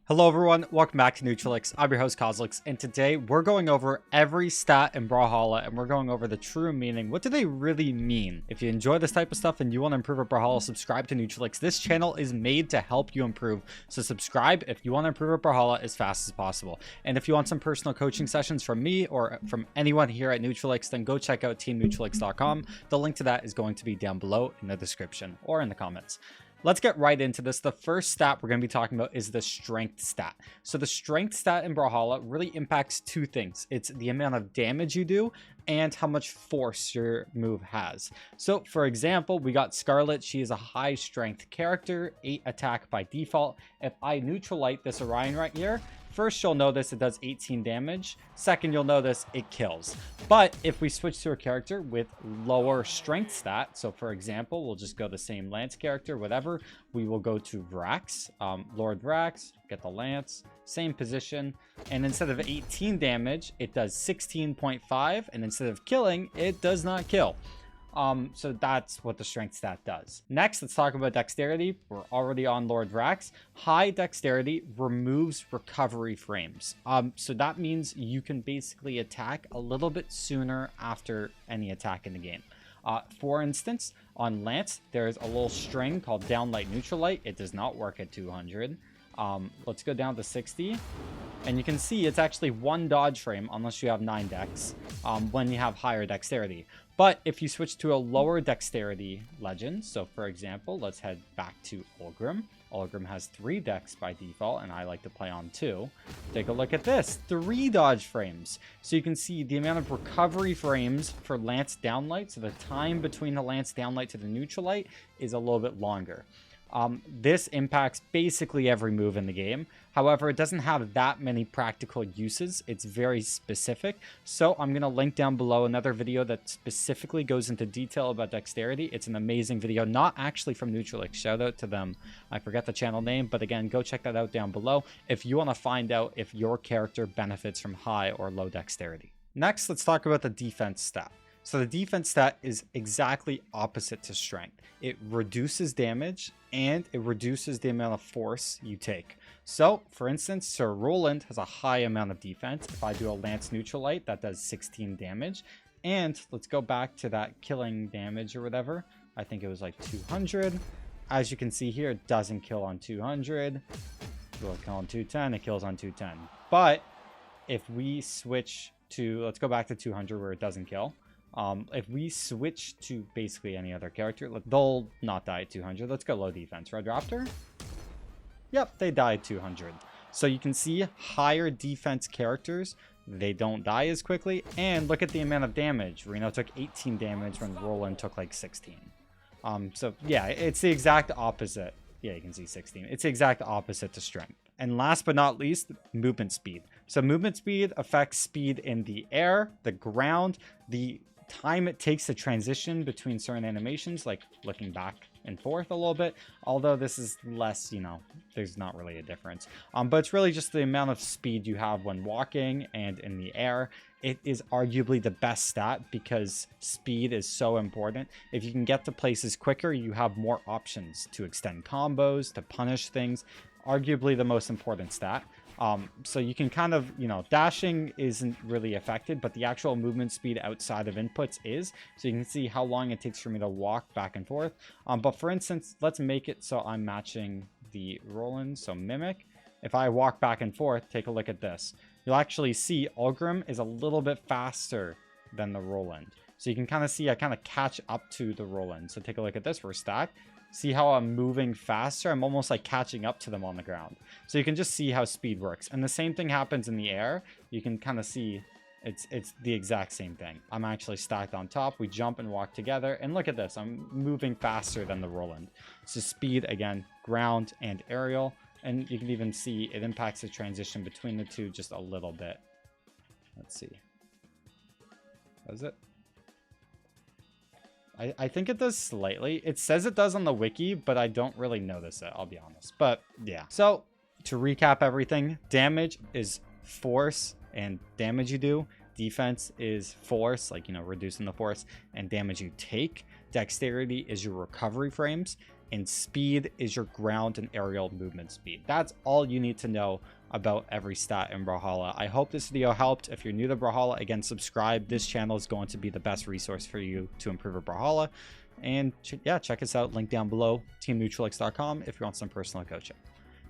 Hello everyone, welcome back to Neutralix. I'm your host Kozlix, and today we're going over every stat in Brawlhalla, and we're going over the true meaning. What do they really mean? If you enjoy this type of stuff and you want to improve at Brawlhalla, subscribe to Neutralix. This channel is made to help you improve, so subscribe if you want to improve at Brawlhalla as fast as possible. And if you want some personal coaching sessions from me or from anyone here at Neutralix, then go check out teamneutralix.com. The link to that is going to be down below in the description or in the comments. Let's get right into this. The first stat we're going to be talking about is the strength stat. So the strength stat in Brawlhalla really impacts two things. It's the amount of damage you do and how much force your move has. So for example, we got Scarlet. She is a high strength character, 8 attack by default. If I neutralite this Orion right here, first, you'll notice it does 18 damage. Second, you'll notice it kills. But if we switch to a character with lower strength stat, so for example, we'll just go the same Lance character, whatever. We will go to Vrax, Lord Vrax, get the Lance, same position. And instead of 18 damage, it does 16.5. And instead of killing, it does not kill. So that's what the strength stat does. Next, let's talk about dexterity. We're already on Lord Vrax. High dexterity removes recovery frames. So that means you can basically attack a little bit sooner after any attack in the game. For instance, on Lance, there's a little string called Downlight Neutralite. It does not work at 200. Let's go down to 60. And you can see it's actually 1 dodge frame unless you have 9 dex when you have higher dexterity. But if you switch to a lower dexterity legend, so for example, let's head back to Ulgrim. Ulgrim has 3 dex by default, and I like to play on 2. Take a look at this, 3 dodge frames. So you can see the amount of recovery frames for Lance Downlight, so the time between the Lance Downlight to the Neutralite is a little bit longer. This impacts basically every move in the game. However, it doesn't have that many practical uses. It's very specific. So I'm going to link down below another video that specifically goes into detail about dexterity. It's an amazing video, not actually from Neutralix. Shout out to them. I forget the channel name, but again, go check that out down below if you want to find out if your character benefits from high or low dexterity. Next, let's talk about the defense stat. So the defense stat is exactly opposite to strength. It reduces damage and it reduces the amount of force you take. So for instance, Sir Roland has a high amount of defense. If I do a Lance Neutralite, that does 16 damage. And let's go back to that killing damage or whatever. I think it was like 200. As you can see here, it doesn't kill on 200. It will kill on 210. It kills on 210. But if we switch to, let's go back to 200 where it doesn't kill. If we switch to basically any other character, they'll not die at 200. Let's go low defense. Red Raptor? Yep, they die at 200. So you can see higher defense characters, they don't die as quickly. And look at the amount of damage. Reno took 18 damage when Roland took like 16. So yeah, it's the exact opposite. Yeah, you can see 16. It's the exact opposite to strength. And last but not least, movement speed. So movement speed affects speed in the air, the ground, the time it takes to transition between certain animations, like looking back and forth a little bit, although this is less, you know, there's not really a difference, but it's really just the amount of speed you have when walking and in the air. It is arguably the best stat because speed is so important. If you can get to places quicker, you have more options to extend combos, to punish things. Arguably the most important stat. So you can kind of, you know, dashing isn't really affected, but the actual movement speed outside of inputs is. So you can see how long it takes for me to walk back and forth. But for instance, let's make it so I'm matching the Roland, so Mimic. If I walk back and forth, take a look at this. You'll actually see Ulgrim is a little bit faster than the Roland. So you can kind of see I kind of catch up to the Roland. So take a look at this. We're stacked. See how I'm moving faster? I'm almost like catching up to them on the ground. So you can just see how speed works. And the same thing happens in the air. You can kind of see it's the exact same thing. I'm actually stacked on top. We jump and walk together. And look at this. I'm moving faster than the Roland. So speed, again, ground and aerial. And you can even see it impacts the transition between the two just a little bit. Let's see. Does it? I think it does slightly. It says it does on the wiki, but I don't really notice it, I'll be honest. But yeah. So to recap everything, damage is force and damage you do. Defense is force, like, you know, reducing the force and damage you take. Dexterity is your recovery frames. and speed is your ground and aerial movement speed. That's all you need to know about every stat in Brawlhalla. I hope this video helped. If you're new to Brawlhalla, again, subscribe. This channel is going to be the best resource for you to improve at Brawlhalla. And yeah, check us out, link down below, teamneutralix.com if you want some personal coaching.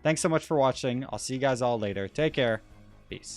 Thanks so much for watching. I'll see you guys all later. Take care. Peace.